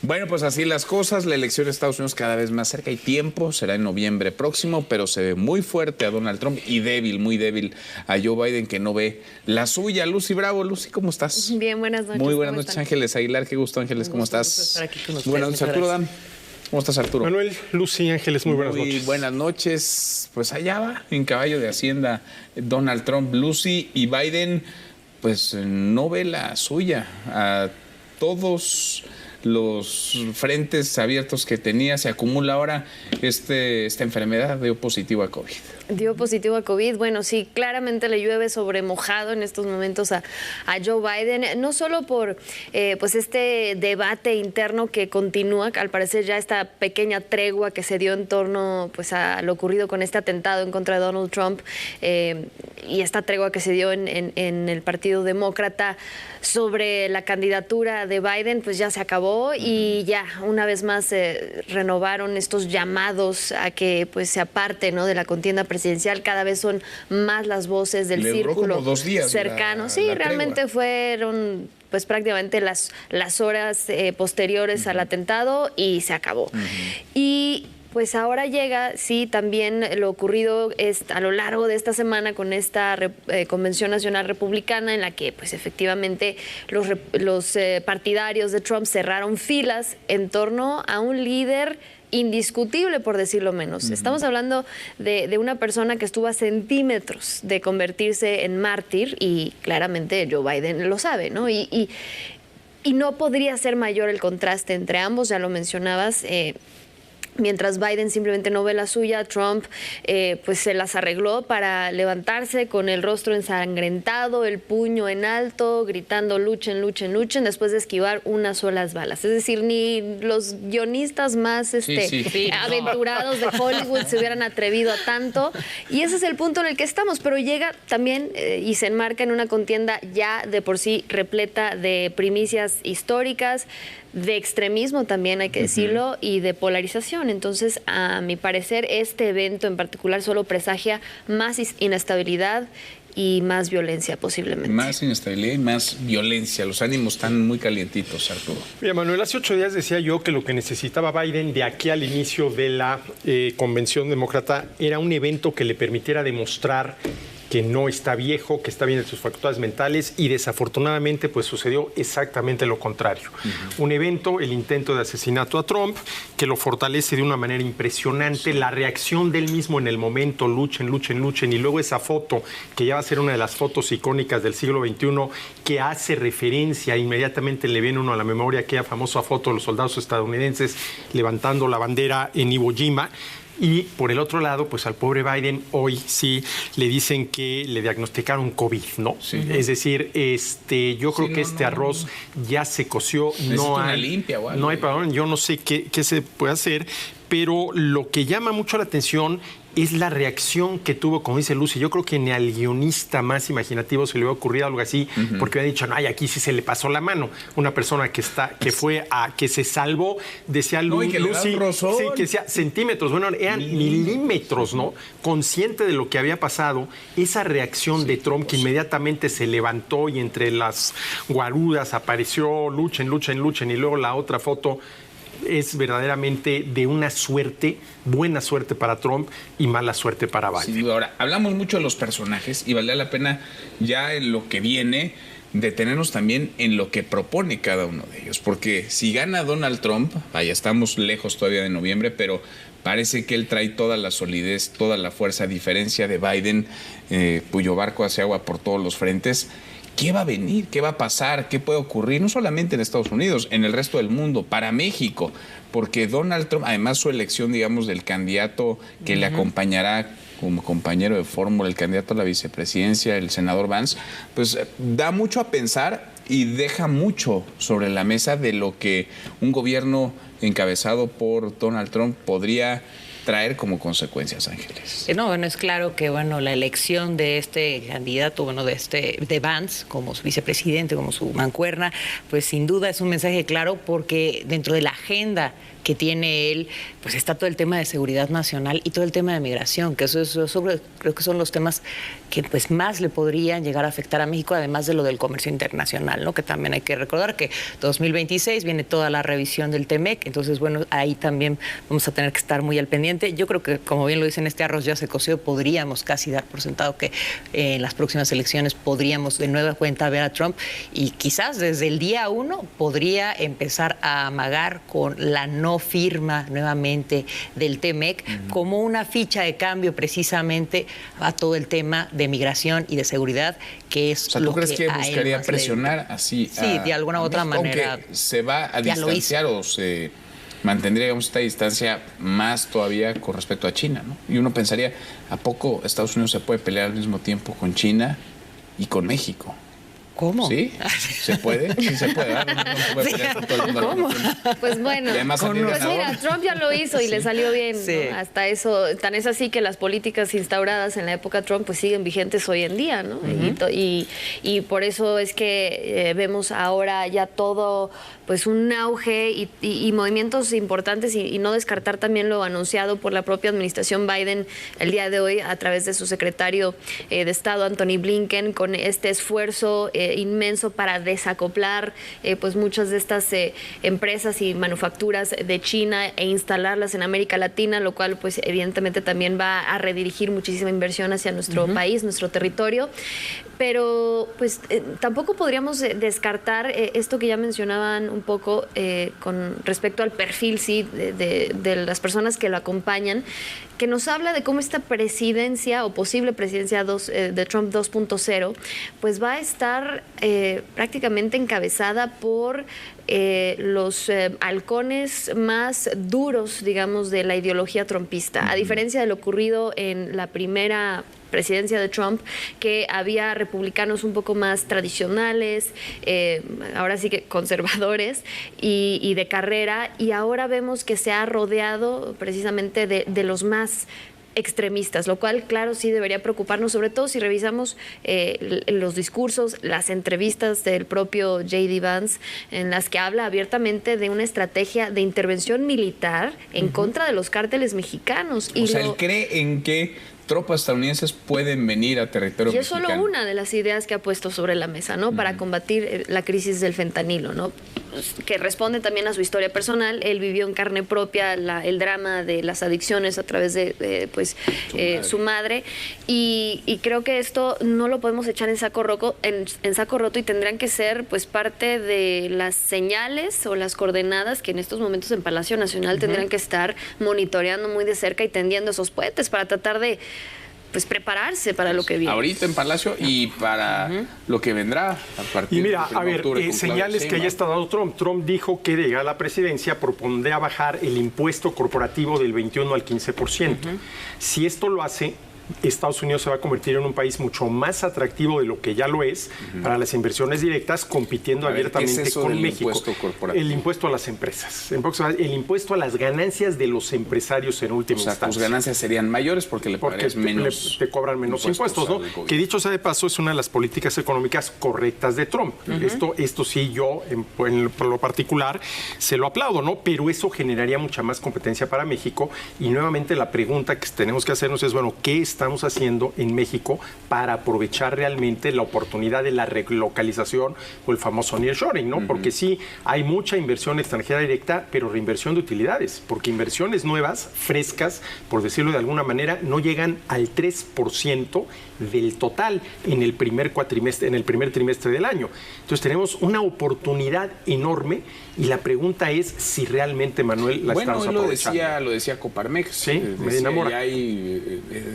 Bueno, pues así las cosas, la elección de Estados Unidos cada vez más cerca y tiempo, será en noviembre próximo, pero se ve muy fuerte a Donald Trump y débil, muy débil a Joe Biden, que no ve la suya. Lucy Bravo, Lucy, ¿cómo estás? Bien, buenas noches. Muy buenas noches, Ángeles Aguilar, qué gusto, Ángeles, ¿cómo estás? Estar aquí con ustedes. Buenas noches, Arturo Dan. ¿Cómo estás, Arturo? Manuel, Lucy, Ángeles, muy buenas noches. Buenas noches. Pues allá va, en caballo de Hacienda, Donald Trump, Lucy, y Biden, pues no ve la suya. A todos los frentes abiertos que tenía, se acumula ahora esta enfermedad, dio positivo a COVID. Dio positivo a COVID. Bueno, sí, claramente le llueve sobre mojado en estos momentos a Joe Biden, no solo por pues este debate interno que continúa, al parecer ya esta pequeña tregua que se dio en torno pues a lo ocurrido con este atentado en contra de Donald Trump y esta tregua que se dio en el Partido Demócrata sobre la candidatura de Biden, pues ya se acabó y ya una vez más renovaron estos llamados a que pues se aparte, ¿no?, de la contienda presidencial. Cada vez son más las voces del círculo como 2 días cercano. Sí, realmente fueron pues prácticamente las horas posteriores al atentado y se acabó. Y pues ahora llega, sí, también lo ocurrido es a lo largo de esta semana con esta Convención Nacional Republicana en la que pues efectivamente los partidarios de Trump cerraron filas en torno a un líder indiscutible, por decirlo menos. Estamos hablando de una persona que estuvo a centímetros de convertirse en mártir y claramente Joe Biden lo sabe, ¿no? Y no podría ser mayor el contraste entre ambos, ya lo mencionabas. Mientras Biden simplemente no ve la suya, Trump pues se las arregló para levantarse con el rostro ensangrentado, el puño en alto, gritando luchen, luchen, luchen, después de esquivar unas solas balas. Es decir, ni los guionistas más aventurados de Hollywood se hubieran atrevido a tanto. Y ese es el punto en el que estamos, pero llega también y se enmarca en una contienda ya de por sí repleta de primicias históricas, de extremismo también hay que decirlo, y de polarización. Entonces, a mi parecer, este evento en particular solo presagia más inestabilidad y más violencia posiblemente. Más inestabilidad y más violencia. Los ánimos están muy calientitos, Arturo. Mira, Manuel, hace 8 días decía yo que lo que necesitaba Biden de aquí al inicio de la Convención Demócrata era un evento que le permitiera demostrar que no está viejo, que está bien de sus facultades mentales, y desafortunadamente pues sucedió exactamente lo contrario. Un evento, el intento de asesinato a Trump, que lo fortalece de una manera impresionante, la reacción del mismo en el momento, luchen, luchen, luchen, y luego esa foto, que ya va a ser una de las fotos icónicas del siglo XXI, que hace referencia, inmediatamente le viene uno a la memoria aquella famosa foto de los soldados estadounidenses levantando la bandera en Iwo Jima. Y por el otro lado, pues al pobre Biden hoy sí le dicen que le diagnosticaron COVID, ¿no? Sí. Es decir, yo creo que este arroz ya se coció, no hay limpia o algo. No hay perdón, yo no sé qué se puede hacer, pero lo que llama mucho la atención es la reacción que tuvo, como dice Lucy. Yo creo que ni al guionista más imaginativo se le hubiera ocurrido algo así, porque había dicho, no, y aquí sí se le pasó la mano. Una persona que se salvó, decía Lucy, sí, que decía centímetros, bueno, eran milímetros, ¿no? Consciente de lo que había pasado, esa reacción de Trump que inmediatamente se levantó y entre las guarudas apareció, luchen, luchen, luchen, y luego la otra foto es verdaderamente de una suerte, buena suerte para Trump y mala suerte para Biden. Sí, ahora, hablamos mucho de los personajes y valdría la pena ya en lo que viene detenernos también en lo que propone cada uno de ellos, porque si gana Donald Trump, vaya, estamos lejos todavía de noviembre, pero parece que él trae toda la solidez, toda la fuerza, a diferencia de Biden, cuyo barco hace agua por todos los frentes. ¿Qué va a venir? ¿Qué va a pasar? ¿Qué puede ocurrir? No solamente en Estados Unidos, en el resto del mundo, para México, porque Donald Trump, además su elección, digamos, del candidato que le acompañará como compañero de fórmula, el candidato a la vicepresidencia, el senador Vance, pues da mucho a pensar y deja mucho sobre la mesa de lo que un gobierno encabezado por Donald Trump podría traer como consecuencias, Ángeles? No, bueno, es claro que la elección de este candidato, de Vance como su vicepresidente, como su mancuerna, pues sin duda es un mensaje claro, porque dentro de la agenda que tiene él, pues está todo el tema de seguridad nacional y todo el tema de migración, que eso creo que son los temas que pues más le podrían llegar a afectar a México, además de lo del comercio internacional, ¿no? Que también hay que recordar que 2026 viene toda la revisión del TEMEC, entonces ahí también vamos a tener que estar muy al pendiente. Yo creo que, como bien lo dicen, este arroz ya se coció, podríamos casi dar por sentado que en las próximas elecciones podríamos de nueva cuenta ver a Trump, y quizás desde el día 1 podría empezar a amagar con la no firma nuevamente del TEMEC como una ficha de cambio precisamente a todo el tema de migración y de seguridad, que es ¿tú lo crees que a él buscaría más presionar así? Sí, de alguna u otra manera. Aunque se va a distanciar o se mantendría, digamos, esta distancia más todavía con respecto a China, ¿no? Y uno pensaría, ¿a poco Estados Unidos se puede pelear al mismo tiempo con China y con México? ¿Cómo? ¿Sí? ¿Se puede? Sí se puede. No se puede pelear con todo el mundo. ¿Cómo? Pues bueno, pues mira, Trump ya lo hizo y le salió bien, sí. ¿no? Hasta eso, tan es así que las políticas instauradas en la época Trump pues siguen vigentes hoy en día, ¿no? Y por eso es que vemos ahora ya todo pues un auge y movimientos importantes, y no descartar también lo anunciado por la propia administración Biden el día de hoy a través de su secretario de Estado, Anthony Blinken, con este esfuerzo inmenso para desacoplar pues muchas de estas empresas y manufacturas de China e instalarlas en América Latina, lo cual pues evidentemente también va a redirigir muchísima inversión hacia nuestro país, nuestro territorio. Pero pues tampoco podríamos descartar esto que ya mencionaban un poco con respecto al perfil de las personas que lo acompañan, que nos habla de cómo esta presidencia o posible presidencia de Trump 2.0 pues va a estar prácticamente encabezada por los halcones más duros, digamos, de la ideología trumpista. A diferencia de lo ocurrido en la primera presidencia de Trump, que había republicanos un poco más tradicionales, ahora sí que conservadores y de carrera, y ahora vemos que se ha rodeado precisamente de los más extremistas, lo cual, claro, sí debería preocuparnos, sobre todo si revisamos los discursos, las entrevistas del propio J.D. Vance, en las que habla abiertamente de una estrategia de intervención militar en contra de los cárteles mexicanos. O sea, él cree en que tropas estadounidenses pueden venir a territorio mexicano. Y es solo una de las ideas que ha puesto sobre la mesa, ¿no? Para combatir la crisis del fentanilo, ¿no? Que responde también a su historia personal. Él vivió en carne propia el drama de las adicciones a través de su madre. Y creo que esto no lo podemos echar en saco roto, y tendrán que ser pues parte de las señales o las coordenadas que en estos momentos en Palacio Nacional tendrán que estar monitoreando muy de cerca y tendiendo esos puentes para tratar de pues prepararse para lo que viene. Ahorita en Palacio y para lo que vendrá a partir de octubre. Y mira, a ver, señales que haya estado Trump. Trump dijo que de llegar a la presidencia propondría bajar el impuesto corporativo del 21 al 15%. Si esto lo hace, Estados Unidos se va a convertir en un país mucho más atractivo de lo que ya lo es para las inversiones directas, compitiendo abiertamente ¿qué es eso con México? El impuesto a las empresas, el impuesto a las ganancias de los empresarios en última instancia. Tus ganancias serían mayores porque te cobran menos impuestos, ¿no? Que dicho sea de paso, es una de las políticas económicas correctas de Trump. Esto sí, yo por lo particular se lo aplaudo, ¿no? Pero eso generaría mucha más competencia para México, y nuevamente la pregunta que tenemos que hacernos es, bueno, ¿qué estamos haciendo en México para aprovechar realmente la oportunidad de la relocalización o el famoso nearshoring, ¿no? Porque sí, hay mucha inversión extranjera directa, pero reinversión de utilidades, porque inversiones nuevas, frescas, por decirlo de alguna manera, no llegan al 3% del total en el primer trimestre del año. Entonces tenemos una oportunidad enorme, y la pregunta es si realmente, Manuel, la estamos aprovechando. Lo decía Coparmex. Sí, Medina Mora.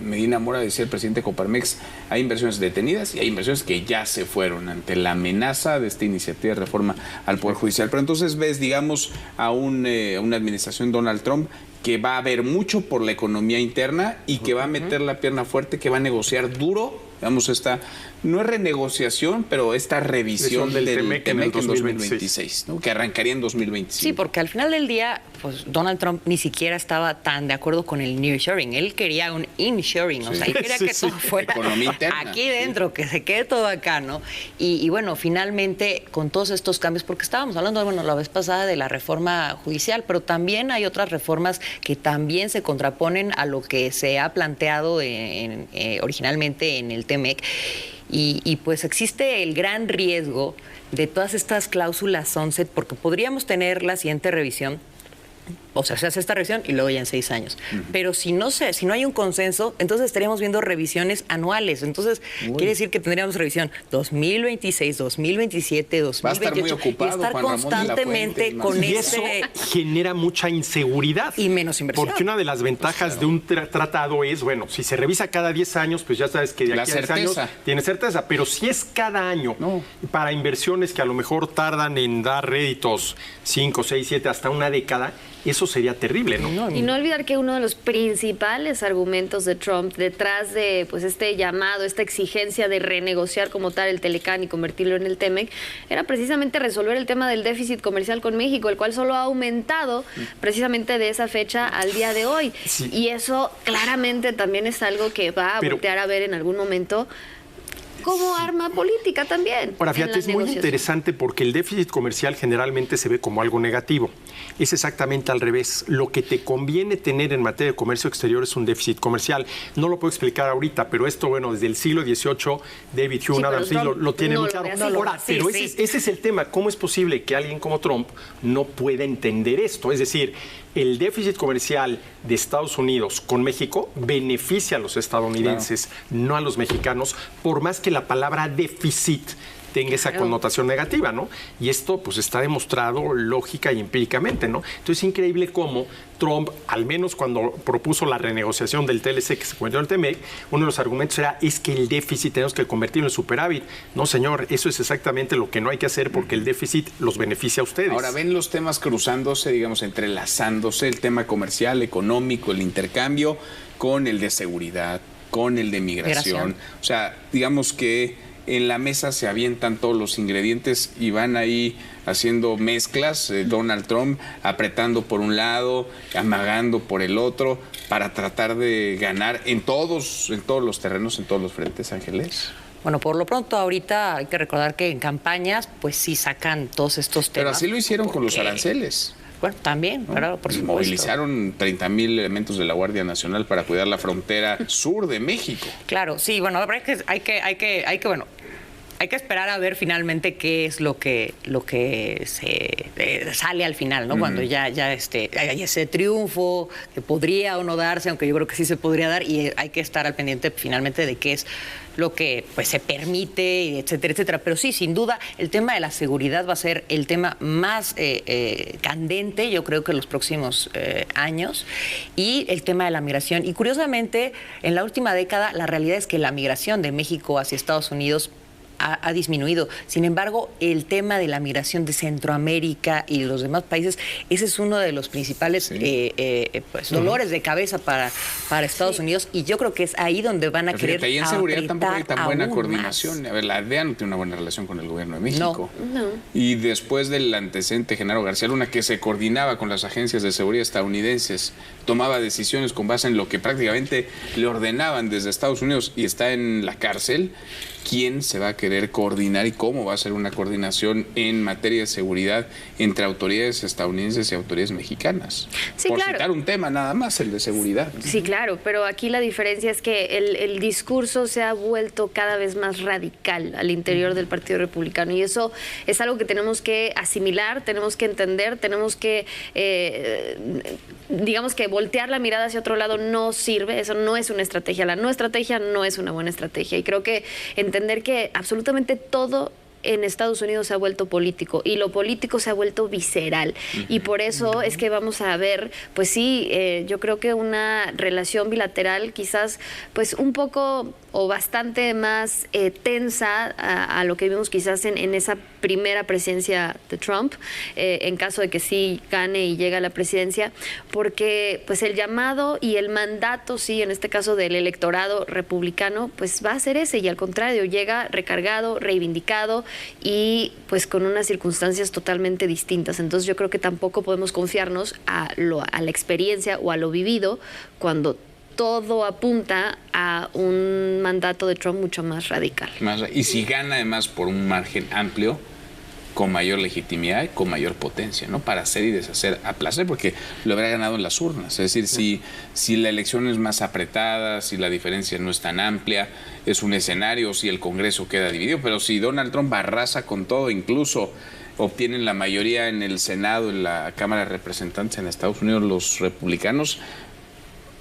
Medina Mora decía el presidente Coparmex, hay inversiones detenidas y hay inversiones que ya se fueron ante la amenaza de esta iniciativa de reforma al Poder Judicial. Pero entonces ves, digamos, a una administración Donald Trump que va a ver mucho por la economía interna y que va a meter la pierna fuerte, que va a negociar duro digamos, esta, no es renegociación, pero esta revisión del TEMEC en el 2026, ¿no? Que arrancaría en 2025. Sí, porque al final del día, pues Donald Trump ni siquiera estaba tan de acuerdo con el nearshoring. Él quería un inshoring, o sea, él quería que todo fuera aquí dentro, que se quede todo acá, ¿no? Y bueno, finalmente, con todos estos cambios, porque estábamos hablando, bueno, la vez pasada de la reforma judicial, pero también hay otras reformas que también se contraponen a lo que se ha planteado originalmente en el TEMEC. Y pues existe el gran riesgo de todas estas cláusulas sunset, porque podríamos tener la siguiente revisión. O sea, se hace esta revisión y luego ya en 6 años. Pero si no hay un consenso, entonces estaríamos viendo revisiones anuales. Entonces, quiere decir que tendríamos revisión 2026, 2027, 2028. Va a estar muy ocupado, y estar Juan Ramón constantemente con y eso genera mucha inseguridad. Y menos inversión. Porque una de las ventajas de un tratado es, bueno, si se revisa cada 10 años, pues ya sabes que de aquí a 10 años tiene certeza. Pero si es cada año, para inversiones que a lo mejor tardan en dar réditos 5, 6, 7, hasta una década, eso sería terrible, ¿no? Y no olvidar que uno de los principales argumentos de Trump detrás de pues este llamado, esta exigencia de renegociar como tal el Telecán y convertirlo en el TEMEC, era precisamente resolver el tema del déficit comercial con México, el cual solo ha aumentado precisamente de esa fecha al día de hoy. Sí. Y eso claramente también es algo que va a voltear a ver en algún momento como arma política también. Ahora, fíjate, es muy interesante porque el déficit comercial generalmente se ve como algo negativo. Es exactamente al revés. Lo que te conviene tener en materia de comercio exterior es un déficit comercial. No lo puedo explicar ahorita, pero esto, bueno, desde el siglo XVIII, David Hume, Adam Smith lo tiene muy claro. Ahora, pero ese es el tema. ¿Cómo es posible que alguien como Trump no pueda entender esto? Es decir, el déficit comercial de Estados Unidos con México beneficia a los estadounidenses, no a los mexicanos, por más que la palabra déficit tenga esa connotación negativa, ¿no? Y esto pues está demostrado lógica y empíricamente, ¿no? Entonces es increíble cómo Trump, al menos cuando propuso la renegociación del TLC que se convirtió en el TEMEC, uno de los argumentos era, es que el déficit tenemos que convertirlo en superávit. No, señor, eso es exactamente lo que no hay que hacer porque el déficit los beneficia a ustedes. Ahora, ven los temas cruzándose, digamos, entrelazándose, el tema comercial, económico, el intercambio, con el de seguridad, con el de migración. O sea, digamos que en la mesa se avientan todos los ingredientes y van ahí haciendo mezclas, Donald Trump apretando por un lado, amagando por el otro, para tratar de ganar en todos los terrenos, en todos los frentes, Ángeles. Bueno, por lo pronto ahorita hay que recordar que en campañas pues sí sacan todos estos temas. Pero así lo hicieron con los aranceles. Bueno, también, ¿no? Claro, por supuesto. Movilizaron 30,000 elementos de la Guardia Nacional para cuidar la frontera sur de México. Claro, sí, bueno, hay que esperar a ver finalmente qué es lo que se sale al final, ¿no? Cuando ya hay ese triunfo que podría o no darse, aunque yo creo que sí se podría dar, y hay que estar al pendiente finalmente de qué es lo que pues se permite, etcétera, etcétera. Pero sí, sin duda, el tema de la seguridad va a ser el tema más candente, yo creo que en los próximos años, y el tema de la migración. Y curiosamente, en la última década, la realidad es que la migración de México hacia Estados Unidos ha disminuido. Sin embargo, el tema de la migración de Centroamérica y los demás países, ese es uno de los principales dolores de cabeza para Estados Unidos, y yo creo que es ahí donde van a querer ahí en seguridad tampoco hay tan buena coordinación. A ver, la DEA no tiene una buena relación con el gobierno de México. No. Y después del antecedente Genaro García Luna, que se coordinaba con las agencias de seguridad estadounidenses, tomaba decisiones con base en lo que prácticamente le ordenaban desde Estados Unidos y está en la cárcel, ¿quién se va a querer coordinar y cómo va a ser una coordinación en materia de seguridad entre autoridades estadounidenses y autoridades mexicanas? Sí, por claro. citar un tema nada más, el de seguridad. Sí, claro, pero aquí la diferencia es que el discurso se ha vuelto cada vez más radical al interior del Partido Republicano, y eso es algo que tenemos que asimilar, tenemos que entender, tenemos que, digamos que voltear la mirada hacia otro lado no sirve, eso no es una estrategia, la no estrategia no es una buena estrategia, y creo que entender que absolutamente todo en Estados Unidos se ha vuelto político y lo político se ha vuelto visceral. Y por eso es que vamos a ver, pues sí, yo creo que una relación bilateral quizás pues un poco o bastante más tensa a lo que vimos quizás en esa primera presidencia de Trump, en caso de que sí gane y llegue a la presidencia, porque pues el llamado y el mandato, sí, en este caso del electorado republicano, pues va a ser ese, y al contrario, llega recargado, reivindicado y pues con unas circunstancias totalmente distintas. Entonces yo creo que tampoco podemos confiarnos a la experiencia o a lo vivido cuando todo apunta a un mandato de Trump mucho más radical. Y si gana además por un margen amplio, con mayor legitimidad y con mayor potencia, ¿no? Para hacer y deshacer a placer, porque lo habrá ganado en las urnas. Es decir, si la elección es más apretada, si la diferencia no es tan amplia, es un escenario, si el Congreso queda dividido, pero si Donald Trump arrasa con todo, incluso obtienen la mayoría en el Senado, en la Cámara de Representantes en Estados Unidos, los republicanos,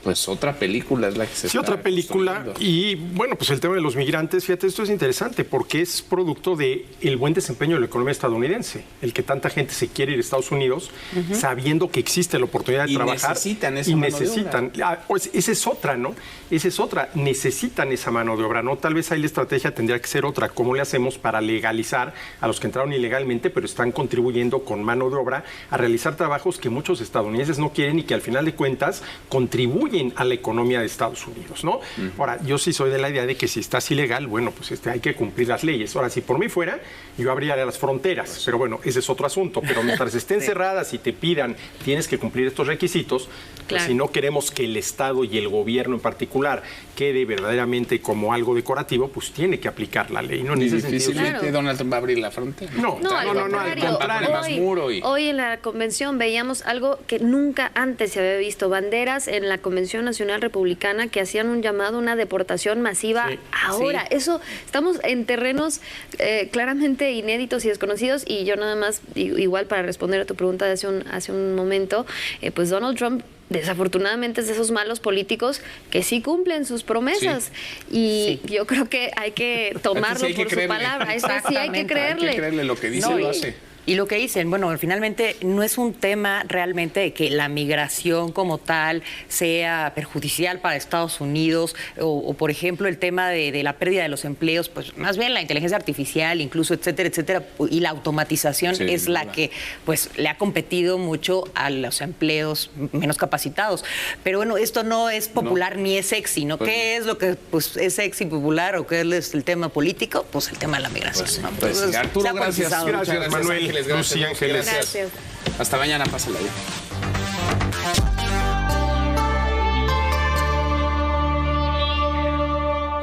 pues otra película es la que se está otra película. Y bueno, pues el tema de los migrantes, fíjate, esto es interesante porque es producto del buen desempeño de la economía estadounidense, el que tanta gente se quiere ir a Estados Unidos sabiendo que existe la oportunidad de trabajar. Necesitan esa mano de obra. Pues esa es otra, ¿no? Esa es otra, necesitan esa mano de obra, ¿no? Tal vez ahí la estrategia tendría que ser otra. ¿Cómo le hacemos para legalizar a los que entraron ilegalmente, pero están contribuyendo con mano de obra a realizar trabajos que muchos estadounidenses no quieren y que al final de cuentas contribuyen a la economía de Estados Unidos, ¿no? Ahora, yo sí soy de la idea de que si estás ilegal, bueno, pues hay que cumplir las leyes. Ahora, si por mí fuera, yo abriría las fronteras, pero bueno, ese es otro asunto. Pero mientras estén cerradas y te pidan, tienes que cumplir estos requisitos, pues si no queremos que el Estado y el gobierno en particular quede verdaderamente como algo decorativo, pues tiene que aplicar la ley, ¿no? En ese sentido, difícilmente Donald Trump va a abrir la frontera. No, al contrario. Hoy en la convención veíamos algo que nunca antes se había visto, banderas en la Convención Nacional Republicana que hacían un llamado a una deportación masiva ahora. Eso, estamos en terrenos claramente inéditos y desconocidos, y yo nada más, igual para responder a tu pregunta de hace un momento, pues Donald Trump desafortunadamente es de esos malos políticos que sí cumplen sus promesas y yo creo que hay que tomarlo por su palabra. Sí hay que creerle. Hay que creerle lo que dice, lo hace. Y lo que dicen, bueno, finalmente no es un tema realmente de que la migración como tal sea perjudicial para Estados Unidos o por ejemplo, el tema de la pérdida de los empleos, pues más bien la inteligencia artificial, incluso, etcétera, etcétera, y la automatización es la que pues le ha competido mucho a los empleos menos capacitados. Pero bueno, esto no es popular ni es sexy, ¿no? Pues ¿qué es lo que pues es sexy, popular o qué es el tema político? Pues el tema de la migración. Pues, Entonces, Arturo, gracias. Gracias, Manuel. Gracias. Ángeles. Gracias. Hasta mañana, pásala bien.